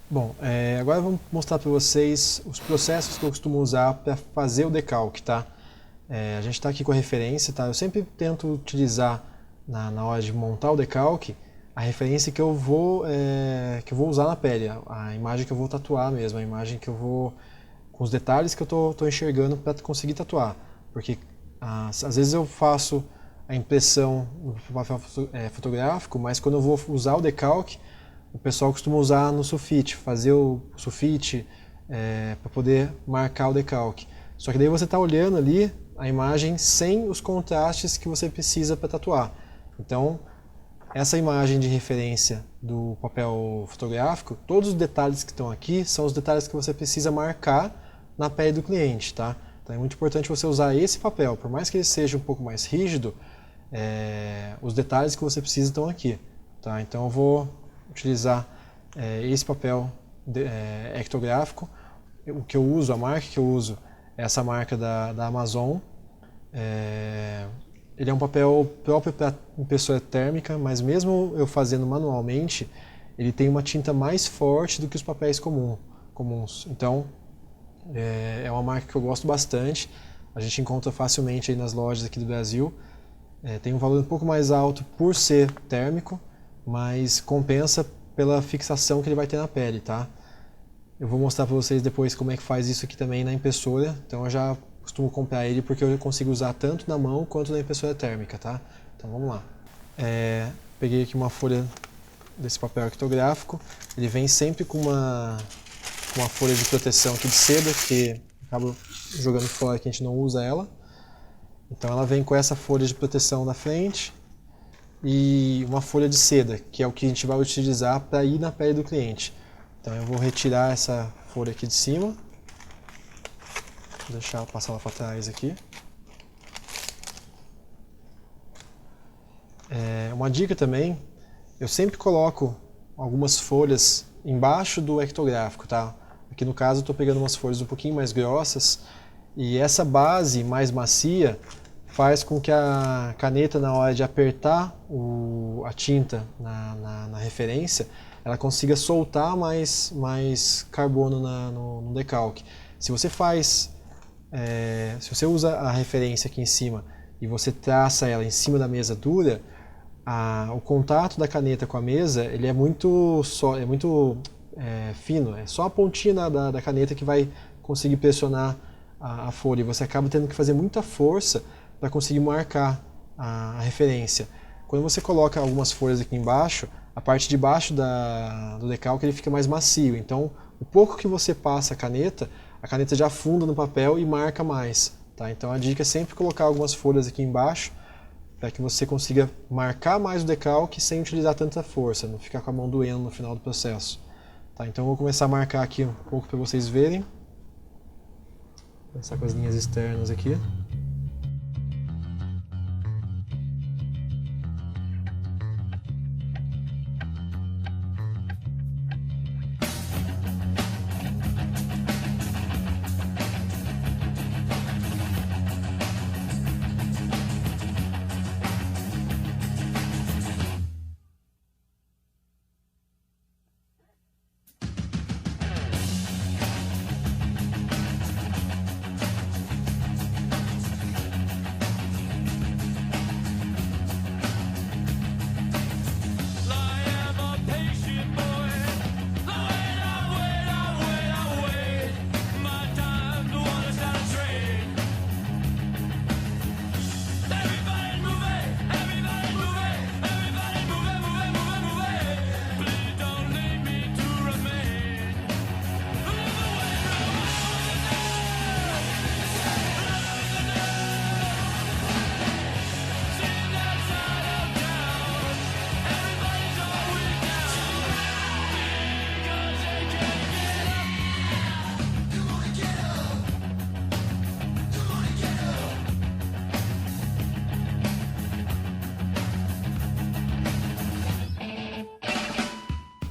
Bom, agora vamos mostrar para vocês os processos que eu costumo usar para fazer o decalque, tá? A gente está aqui com a referência, tá? Eu sempre tento utilizar na hora de montar o decalque a referência que eu vou usar na pele, a imagem que eu vou tatuar mesmo, a imagem que eu vou com os detalhes que eu tô enxergando para conseguir tatuar, porque às vezes eu faço a impressão no papel fotográfico, mas quando eu vou usar o decalque o pessoal costuma usar no sulfite, fazer o sulfite para poder marcar o decalque. Só que daí você está olhando ali a imagem sem os contrastes que você precisa para tatuar. Então, essa imagem de referência do papel fotográfico, todos os detalhes que estão aqui são os detalhes que você precisa marcar na pele do cliente, tá? Então é muito importante você usar esse papel, por mais que ele seja um pouco mais rígido, os detalhes que você precisa estão aqui, tá? Então eu vou utilizar esse papel ectográfico. O que eu uso, a marca que eu uso é essa marca da Amazon. Ele é um papel próprio para impressora térmica, mas mesmo eu fazendo manualmente, ele tem uma tinta mais forte do que os papéis comuns. Então, é uma marca que eu gosto bastante. A gente encontra facilmente aí nas lojas aqui do Brasil. Tem um valor um pouco mais alto por ser térmico, mas compensa pela fixação que ele vai ter na pele, tá? Eu vou mostrar para vocês depois como é que faz isso aqui também na impressora, então eu já costumo comprar ele porque eu consigo usar tanto na mão quanto na impressora térmica, tá? Então vamos lá. Peguei aqui uma folha desse papel ectográfico, ele vem sempre com uma folha de proteção aqui de seda, que acabo jogando fora que a gente não usa ela. Então ela vem com essa folha de proteção na frente, e uma folha de seda, que é o que a gente vai utilizar para ir na pele do cliente. Então eu vou retirar essa folha aqui de cima, vou deixar passar ela para trás aqui. Uma dica também, eu sempre coloco algumas folhas embaixo do ectográfico, tá? Aqui no caso eu estou pegando umas folhas um pouquinho mais grossas, e essa base mais macia faz com que a caneta, na hora de apertar a tinta na referência, ela consiga soltar mais carbono no decalque. Se você se você usa a referência aqui em cima e você traça ela em cima da mesa dura, o contato da caneta com a mesa ele é muito fino, é só a pontinha da caneta que vai conseguir pressionar a folha, e você acaba tendo que fazer muita força para conseguir marcar a referência. Quando você coloca algumas folhas aqui embaixo, a parte de baixo do decalque ele fica mais macio, então o pouco que você passa a caneta já afunda no papel e marca mais. Tá? Então a dica é sempre colocar algumas folhas aqui embaixo para que você consiga marcar mais o decalque sem utilizar tanta força, não ficar com a mão doendo no final do processo. Tá? Então eu vou começar a marcar aqui um pouco para vocês verem. Vou começar com as linhas externas aqui.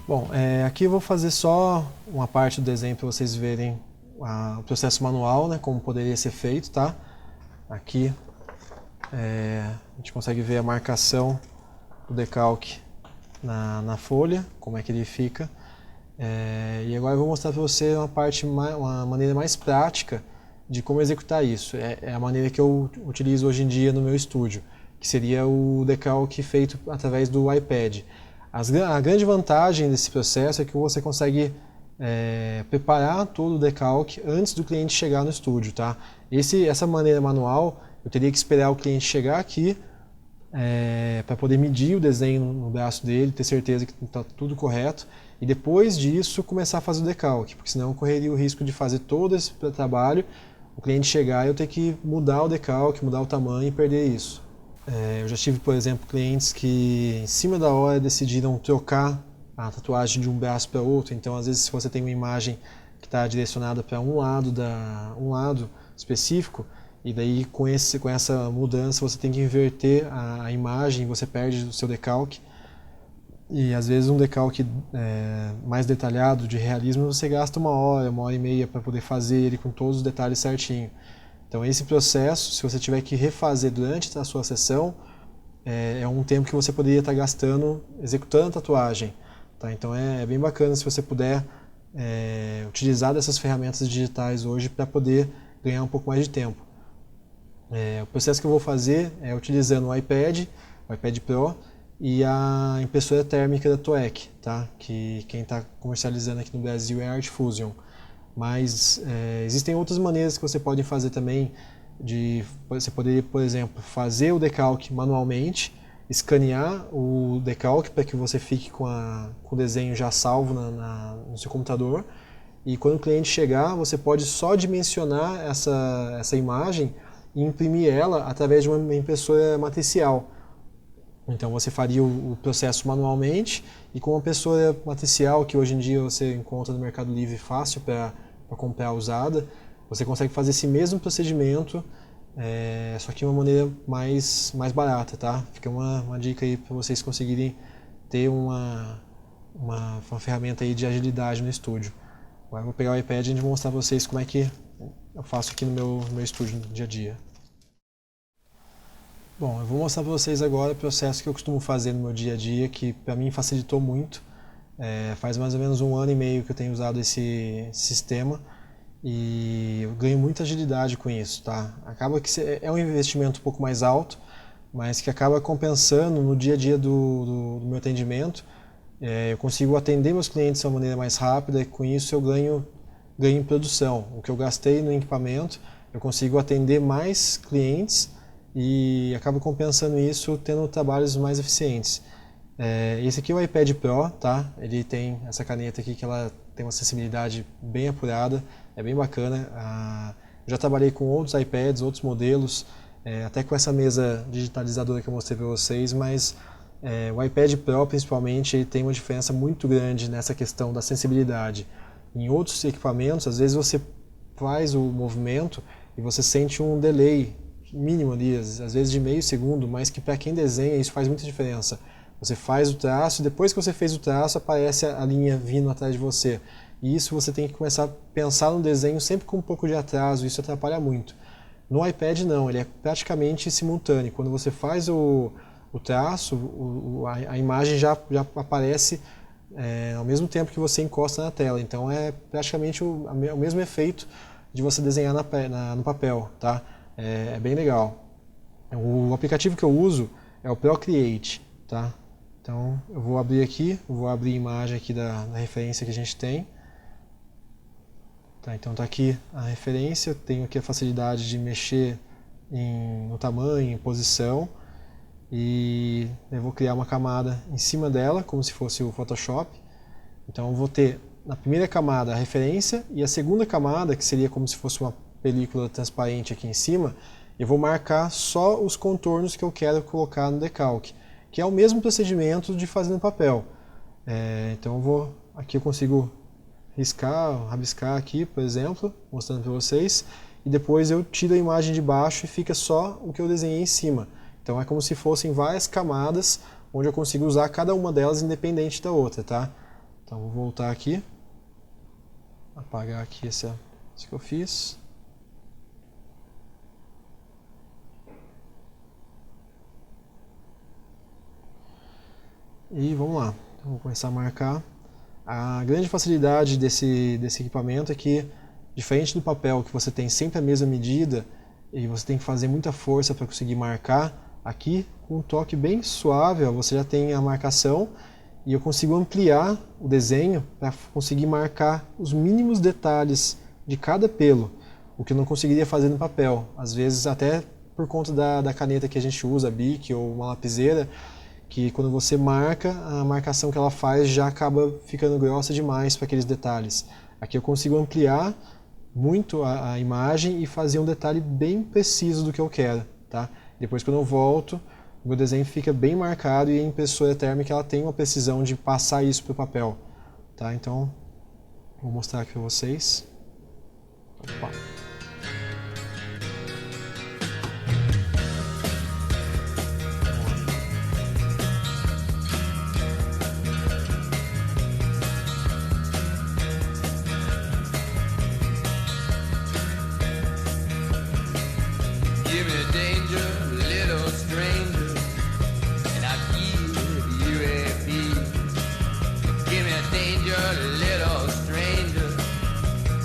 Bom, aqui eu vou fazer só uma parte do desenho para vocês verem o processo manual, né, como poderia ser feito, tá? Aqui a gente consegue ver a marcação do decalque na folha, como é que ele fica. E agora eu vou mostrar para você uma maneira mais prática de como executar isso. É a maneira que eu utilizo hoje em dia no meu estúdio, que seria o decalque feito através do iPad. A grande vantagem desse processo é que você consegue preparar todo o decalque antes do cliente chegar no estúdio, tá? Essa maneira manual, eu teria que esperar o cliente chegar aqui para poder medir o desenho no braço dele, ter certeza que está tudo correto, e depois disso começar a fazer o decalque, porque senão eu correria o risco de fazer todo esse trabalho, o cliente chegar e eu ter que mudar o decalque, mudar o tamanho e perder isso. Eu já tive, por exemplo, clientes que em cima da hora decidiram trocar a tatuagem de um braço para outro, então às vezes se você tem uma imagem que está direcionada para um lado específico, e daí com essa mudança você tem que inverter a imagem, você perde o seu decalque. E às vezes um decalque mais detalhado, de realismo, você gasta uma hora e meia para poder fazer ele com todos os detalhes certinho. Então esse processo, se você tiver que refazer durante a sua sessão, é um tempo que você poderia estar gastando executando a tatuagem. Tá? Então é bem bacana se você puder utilizar dessas ferramentas digitais hoje para poder ganhar um pouco mais de tempo. O processo que eu vou fazer é utilizando o iPad Pro e a impressora térmica da TOEC, tá? Que quem está comercializando aqui no Brasil é a Art Fusion. Mas existem outras maneiras que você pode fazer também. Você poderia, por exemplo, fazer o decalque manualmente, escanear o decalque para que você fique com o desenho já salvo no seu computador. E quando o cliente chegar, você pode só dimensionar essa imagem e imprimir ela através de uma impressora matricial. Então você faria o processo manualmente e com uma impressora matricial, que hoje em dia você encontra no Mercado Livre fácil para comprar usada, você consegue fazer esse mesmo procedimento, só que de uma maneira mais barata, tá? Fica uma dica aí para vocês conseguirem ter uma ferramenta aí de agilidade no estúdio. Agora eu vou pegar o iPad e a gente vai mostrar para vocês como é que eu faço aqui no meu estúdio no dia a dia. Bom, eu vou mostrar para vocês agora o processo que eu costumo fazer no meu dia a dia, que para mim facilitou muito. Faz mais ou menos 1 ano e meio que eu tenho usado esse sistema e eu ganho muita agilidade com isso, tá? Acaba que é um investimento um pouco mais alto, mas que acaba compensando no dia a dia do meu atendimento. Eu consigo atender meus clientes de uma maneira mais rápida e com isso eu ganho em produção. O que eu gastei no equipamento, eu consigo atender mais clientes e acabo compensando isso tendo trabalhos mais eficientes. Esse aqui é o iPad Pro, tá? Ele tem essa caneta aqui que ela tem uma sensibilidade bem apurada, é bem bacana. Já trabalhei com outros iPads, outros modelos, até com essa mesa digitalizadora que eu mostrei para vocês, mas o iPad Pro principalmente ele tem uma diferença muito grande nessa questão da sensibilidade. Em outros equipamentos, às vezes você faz o movimento e você sente um delay mínimo ali, às vezes de meio segundo, mas que para quem desenha isso faz muita diferença. Você faz o traço, depois que você fez o traço, aparece a linha vindo atrás de você. E isso você tem que começar a pensar no desenho sempre com um pouco de atraso, isso atrapalha muito. No iPad não, ele é praticamente simultâneo. Quando você faz o traço, a imagem já aparece ao mesmo tempo que você encosta na tela. Então é praticamente o mesmo efeito de você desenhar no papel, tá? É bem legal. O aplicativo que eu uso é o Procreate, tá? Então eu vou abrir aqui, vou abrir a imagem aqui da referência que a gente tem. Tá, então está aqui a referência, eu tenho aqui a facilidade de mexer no tamanho, em posição, e eu vou criar uma camada em cima dela, como se fosse o Photoshop. Então eu vou ter na primeira camada a referência e a segunda camada, que seria como se fosse uma película transparente aqui em cima, eu vou marcar só os contornos que eu quero colocar no decalque, que é o mesmo procedimento de fazer no papel. Então aqui eu consigo rabiscar aqui, por exemplo, mostrando para vocês, e depois eu tiro a imagem de baixo e fica só o que eu desenhei em cima. Então é como se fossem várias camadas, onde eu consigo usar cada uma delas independente da outra, tá? Então vou voltar aqui, apagar aqui isso que eu fiz. E vamos lá, então, vou começar a marcar. A grande facilidade desse equipamento é que, diferente do papel, que você tem sempre a mesma medida e você tem que fazer muita força para conseguir marcar, aqui com um toque bem suave, ó, você já tem a marcação e eu consigo ampliar o desenho para conseguir marcar os mínimos detalhes de cada pelo, o que eu não conseguiria fazer no papel. Às vezes até por conta da caneta que a gente usa, a Bic ou uma lapiseira, que quando você marca, a marcação que ela faz já acaba ficando grossa demais para aqueles detalhes. Aqui eu consigo ampliar muito a imagem e fazer um detalhe bem preciso do que eu quero, tá? Depois quando eu volto, o meu desenho fica bem marcado e a impressora térmica ela tem uma precisão de passar isso para o papel, tá? Então, vou mostrar aqui para vocês. Opa. Give me danger, little stranger, and I give you a beat. Give me danger, little stranger,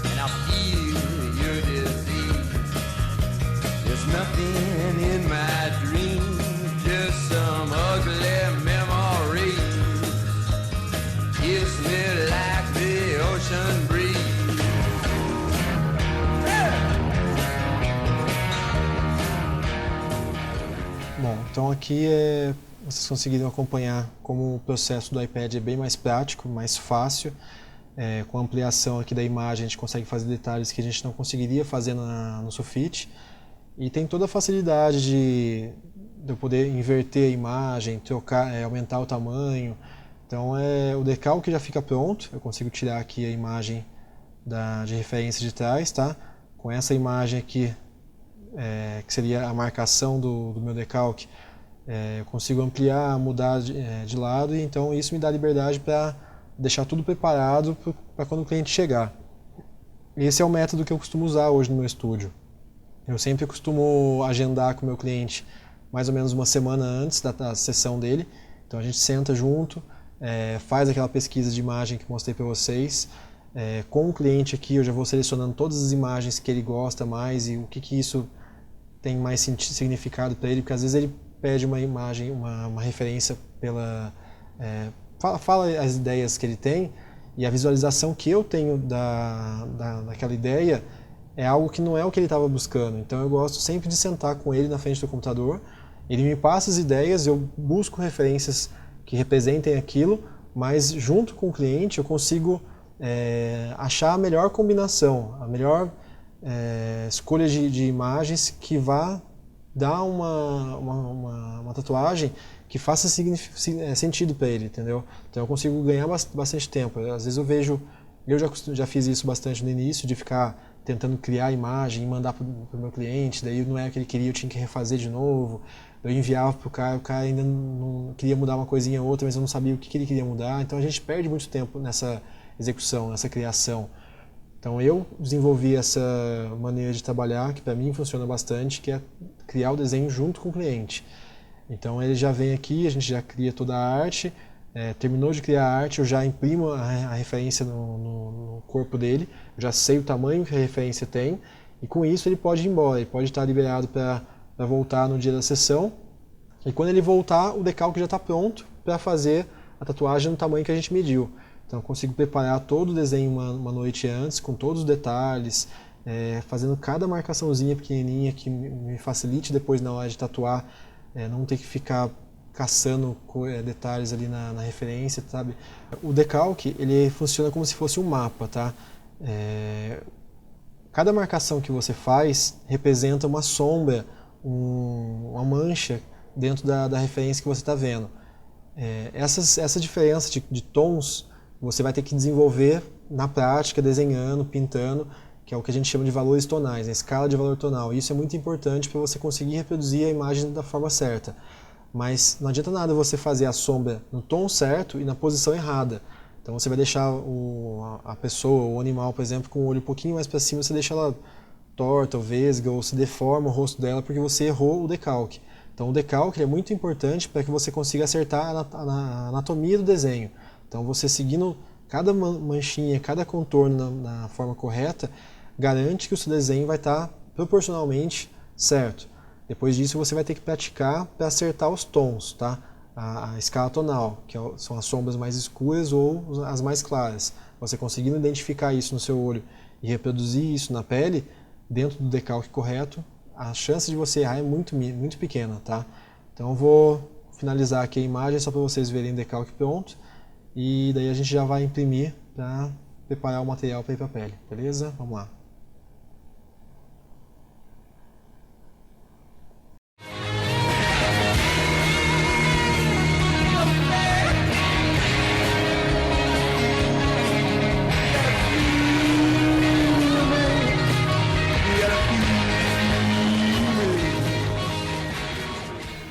and I'll feel your disease. There's nothing in my dreams, just some ugly memories. Kiss me like the ocean breeze. Bom, então aqui vocês conseguiram acompanhar como o processo do iPad é bem mais prático, mais fácil. Com a ampliação aqui da imagem a gente consegue fazer detalhes que a gente não conseguiria fazer no Sufit. E tem toda a facilidade de eu poder inverter a imagem, trocar, aumentar o tamanho. Então o decalque já fica pronto, eu consigo tirar aqui a imagem de referência de trás, tá? Com essa imagem aqui, que seria a marcação do meu decalque, eu consigo ampliar, mudar de lado, e então isso me dá liberdade para deixar tudo preparado para quando o cliente chegar. Esse é o método que eu costumo usar hoje no meu estúdio. Eu sempre costumo agendar com o meu cliente mais ou menos uma semana antes da sessão dele, então a gente senta junto, faz aquela pesquisa de imagem que mostrei para vocês. Com o cliente aqui eu já vou selecionando todas as imagens que ele gosta mais e o que isso tem mais significado para ele, porque às vezes ele pede uma imagem, uma referência fala as ideias que ele tem, e a visualização que eu tenho daquela ideia é algo que não é o que ele estava buscando. Então eu gosto sempre de sentar com ele na frente do computador, ele me passa as ideias, eu busco referências que representem aquilo, mas junto com o cliente eu consigo achar a melhor combinação, a melhor escolha de imagens que vá dar uma tatuagem que faça sentido para ele, entendeu? Então eu consigo ganhar bastante tempo. Às vezes eu já fiz isso bastante no início, de ficar tentando criar a imagem e mandar para o meu cliente, daí não era o que ele queria, eu tinha que refazer de novo, eu enviava para o cara ainda não queria mudar uma coisinha ou outra, mas eu não sabia o que ele queria mudar, então a gente perde muito tempo nessa execução, nessa criação. Então eu desenvolvi essa maneira de trabalhar, que para mim funciona bastante, que é criar o desenho junto com o cliente. Então ele já vem aqui, a gente já cria toda a arte, terminou de criar a arte, eu já imprimo a referência no corpo dele, eu já sei o tamanho que a referência tem, e com isso ele pode ir embora, ele pode estar liberado para voltar no dia da sessão, e quando ele voltar, o decalque já está pronto para fazer a tatuagem no tamanho que a gente mediu. Então eu consigo preparar todo o desenho uma noite antes, com todos os detalhes, fazendo cada marcaçãozinha pequenininha que me facilite depois na hora de tatuar, não ter que ficar caçando detalhes ali na referência, sabe? O decalque, ele funciona como se fosse um mapa, tá? Cada marcação que você faz representa uma sombra, uma mancha dentro da referência que você está vendo. Essa diferença de tons você vai ter que desenvolver na prática, desenhando, pintando, que é o que a gente chama de valores tonais, a escala de valor tonal. Isso é muito importante para você conseguir reproduzir a imagem da forma certa. Mas não adianta nada você fazer a sombra no tom certo e na posição errada. Então você vai deixar a pessoa, o animal, por exemplo, com o olho um pouquinho mais para cima, você deixa ela torta ou vesga, ou se deforma o rosto dela porque você errou o decalque. Então o decalque é muito importante para que você consiga acertar a anatomia do desenho. Então você seguindo cada manchinha, cada contorno na forma correta, garante que o seu desenho vai estar proporcionalmente certo. Depois disso você vai ter que praticar para acertar os tons, tá? A escala tonal, que são as sombras mais escuras ou as mais claras. Você conseguindo identificar isso no seu olho e reproduzir isso na pele, dentro do decalque correto, a chance de você errar é muito pequena, tá? Então eu vou finalizar aqui a imagem só para vocês verem o decalque pronto, e daí a gente já vai imprimir para preparar o material para ir para a pele, beleza? Vamos lá.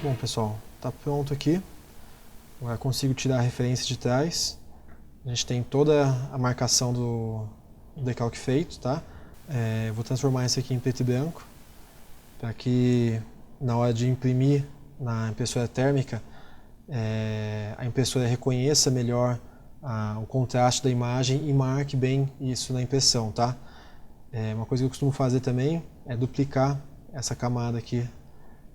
Bom, pessoal, tá pronto aqui. Agora consigo tirar a referência de trás. A gente tem toda a marcação do decalque feito, tá? Vou transformar isso aqui em preto e branco, para que na hora de imprimir na impressora térmica, a impressora reconheça melhor o contraste da imagem e marque bem isso na impressão, tá? Uma coisa que eu costumo fazer também é duplicar essa camada aqui.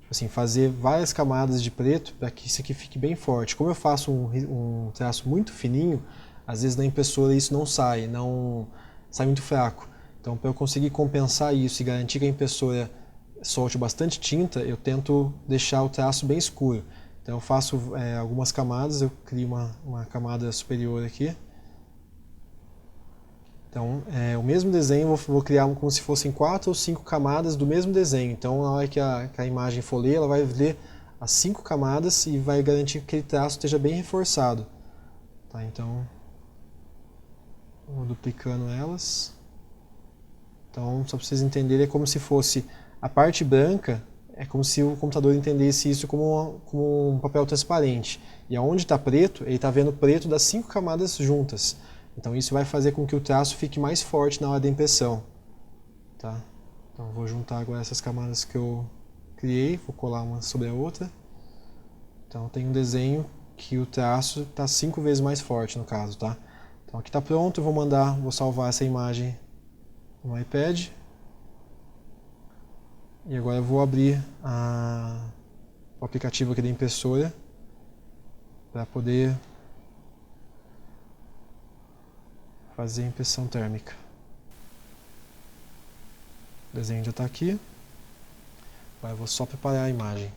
Assim, fazer várias camadas de preto para que isso aqui fique bem forte. Como eu faço um traço muito fininho, às vezes na impressora isso não sai muito fraco. Então, para eu conseguir compensar isso e garantir que a impressora solte bastante tinta, eu tento deixar o traço bem escuro. Então eu faço algumas camadas, eu crio uma camada superior aqui. Então, o mesmo desenho eu vou criar como se fossem 4 ou 5 camadas do mesmo desenho. Então, na hora que a imagem for ler, ela vai ler as 5 camadas e vai garantir que aquele traço esteja bem reforçado. Tá, então, vou duplicando elas. Então, só para vocês entenderem, é como se fosse a parte branca, é como se o computador entendesse isso como um papel transparente. E aonde está preto, ele está vendo preto das 5 camadas juntas. Então isso vai fazer com que o traço fique mais forte na hora da impressão. Tá? Então vou juntar agora essas camadas que eu criei, vou colar uma sobre a outra. Então tem um desenho que o traço está 5 vezes mais forte no caso. Tá? Então aqui está pronto, eu vou salvar essa imagem no iPad. E agora eu vou abrir o aplicativo aqui da impressora para poder fazer a impressão térmica. O desenho já está aqui. Agora eu vou só preparar a imagem.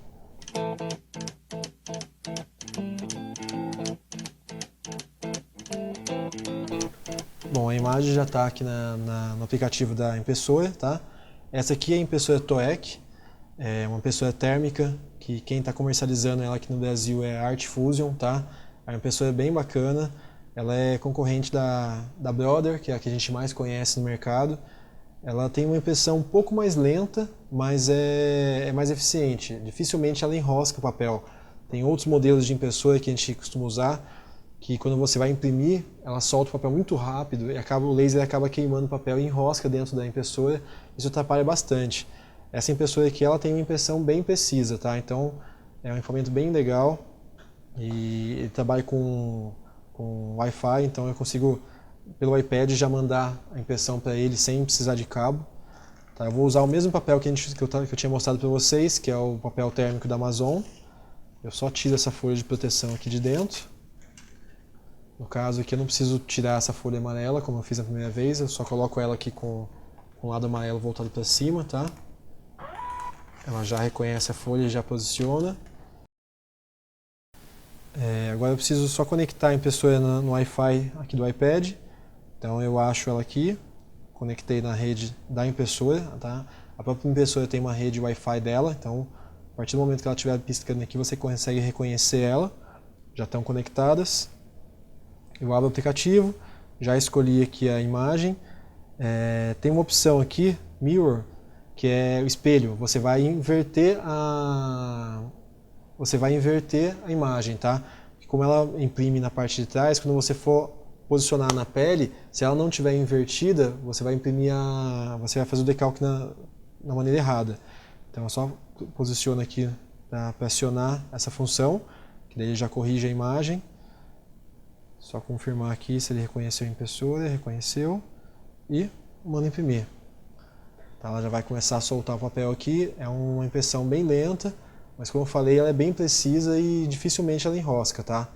Bom, a imagem já está aqui no aplicativo da impressora, tá? Essa aqui é a impressora TOEC, é uma impressora térmica que quem está comercializando ela aqui no Brasil é a Art Fusion, tá? É uma impressora bem bacana. Ela é concorrente da Brother, que é a que a gente mais conhece no mercado. Ela tem uma impressão um pouco mais lenta, mas é mais eficiente. Dificilmente ela enrosca o papel. Tem outros modelos de impressora que a gente costuma usar, que quando você vai imprimir, ela solta o papel muito rápido e o laser acaba queimando o papel e enrosca dentro da impressora. Isso atrapalha bastante. Essa impressora aqui ela tem uma impressão bem precisa, tá? Então é um equipamento bem legal e ele trabalha com Wi-Fi, então eu consigo pelo iPad já mandar a impressão para ele sem precisar de cabo. Tá, eu vou usar o mesmo papel que eu tinha mostrado para vocês, que é o papel térmico da Amazon. Eu só tiro essa folha de proteção aqui de dentro. No caso aqui eu não preciso tirar essa folha amarela, como eu fiz a primeira vez, eu só coloco ela aqui com o lado amarelo voltado para cima, tá? Ela já reconhece a folha e já posiciona. Agora eu preciso só conectar a impressora no Wi-Fi aqui do iPad. Então eu acho ela aqui, conectei na rede da impressora, tá? A própria impressora tem uma rede Wi-Fi dela, então a partir do momento que ela estiver piscando aqui você consegue reconhecer ela. Já estão conectadas. Eu abro o aplicativo, já escolhi aqui a imagem. Tem uma opção aqui, Mirror, que é o espelho. Você vai inverter a imagem, tá? Como ela imprime na parte de trás, quando você for posicionar na pele, se ela não estiver invertida, você vai fazer o decalque na maneira errada. Então eu só posiciono aqui para acionar essa função, que daí já corrige a imagem. Só confirmar aqui se ele reconheceu a impressora, reconheceu e manda imprimir. Tá, ela já vai começar a soltar o papel aqui, é uma impressão bem lenta, mas como eu falei, ela é bem precisa e dificilmente ela enrosca, tá?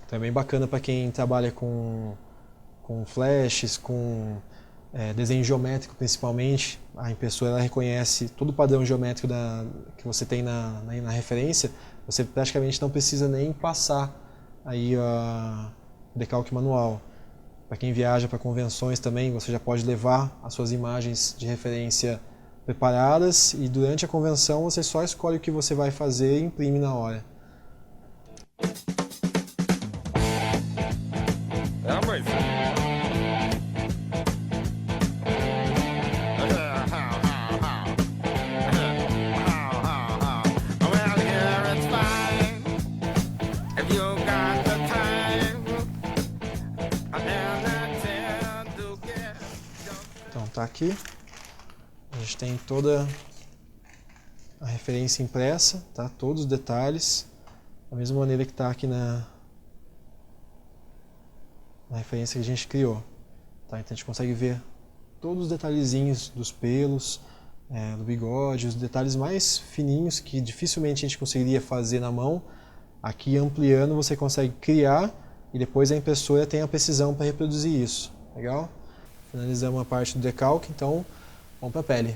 Então é bem bacana para quem trabalha com flashes, com desenho geométrico principalmente. A impressora ela reconhece todo o padrão geométrico que você tem na referência, você praticamente não precisa nem passar aí o decalque manual. Para quem viaja para convenções também, você já pode levar as suas imagens de referência preparadas e durante a convenção você só escolhe o que você vai fazer e imprime na hora. Então tá aqui, a gente tem toda a referência impressa, tá? Todos os detalhes, da mesma maneira que está aqui na referência que a gente criou. Tá? Então a gente consegue ver todos os detalhezinhos dos pelos, do bigode, os detalhes mais fininhos que dificilmente a gente conseguiria fazer na mão. Aqui ampliando você consegue criar e depois a impressora tem a precisão para reproduzir isso. Legal? Finalizamos a parte do decalque, então vamos para a pele.